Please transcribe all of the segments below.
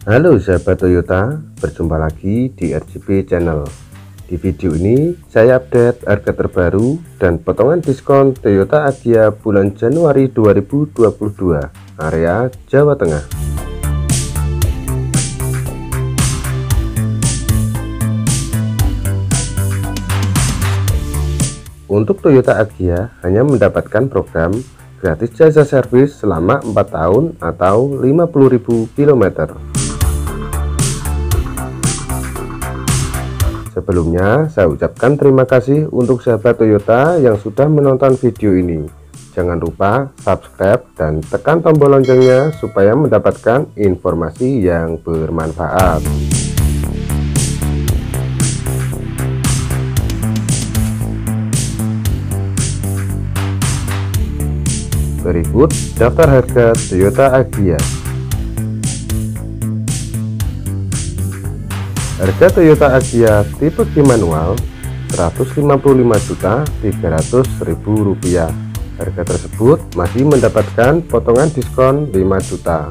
Halo sahabat Toyota, berjumpa lagi di RGB Channel. Di video ini saya update harga terbaru dan potongan diskon Toyota Agya bulan Januari 2022 area Jawa Tengah. Untuk Toyota Agya hanya mendapatkan program gratis jasa servis selama 4 tahun atau 50.000 km. Sebelumnya saya ucapkan terima kasih untuk sahabat Toyota yang sudah menonton video ini. Jangan lupa subscribe dan tekan tombol loncengnya supaya mendapatkan informasi yang bermanfaat. Berikut daftar harga Toyota Agya. Harga Toyota Agya tipe G manual Rp155.300.000. Harga tersebut masih mendapatkan potongan diskon 5 juta.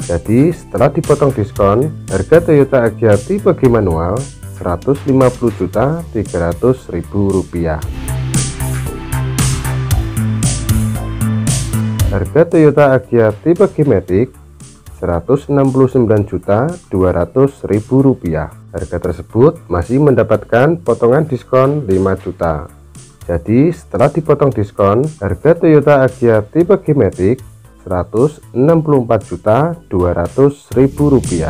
Jadi setelah dipotong diskon, harga Toyota Agya tipe G manual Rp150.300.000. Harga Toyota Agya tipe G Matic Rp169.200.000. Harga tersebut masih mendapatkan potongan diskon 5 juta. Jadi setelah dipotong diskon, harga Toyota Agya tipe G Matic Rp164.200.000.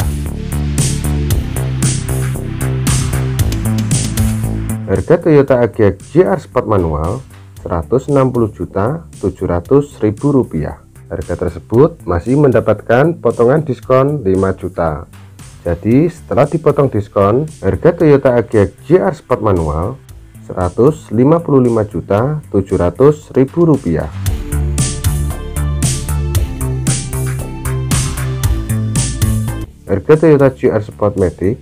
Harga Toyota Agya GR Sport manual Rp160.700.000. Harga tersebut masih mendapatkan potongan diskon 5 juta. Jadi setelah dipotong diskon, harga Toyota Agya GR Sport manual Rp155.700.000. Harga Toyota GR Sport Matic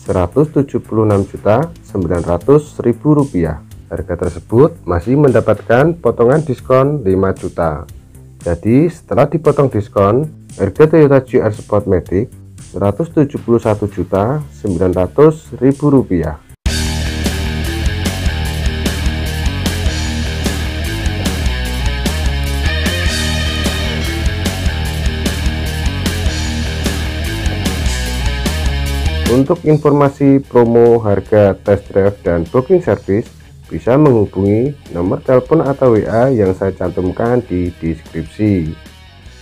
Rp176.900.000. Harga tersebut masih mendapatkan potongan diskon 5 juta. Jadi setelah dipotong diskon, harga Toyota GR Sport Matic Rp171.900.000. Untuk informasi promo, harga, test drive, dan booking service bisa menghubungi nomor telepon atau WA yang saya cantumkan di deskripsi.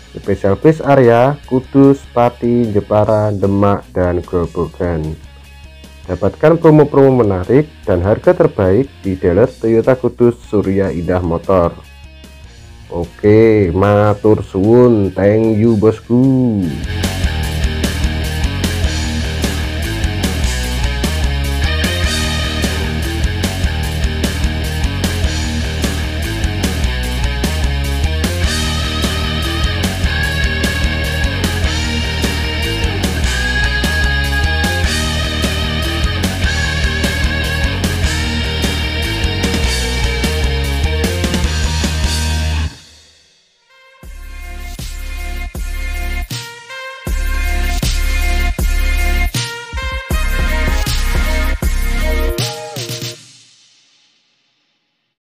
Spesial base area Kudus, Pati, Jepara, Demak, dan Grobogan. Dapatkan promo-promo menarik dan harga terbaik di dealer Toyota Kudus Surya Indah Motor. Oke, matur suwun, thank you bosku.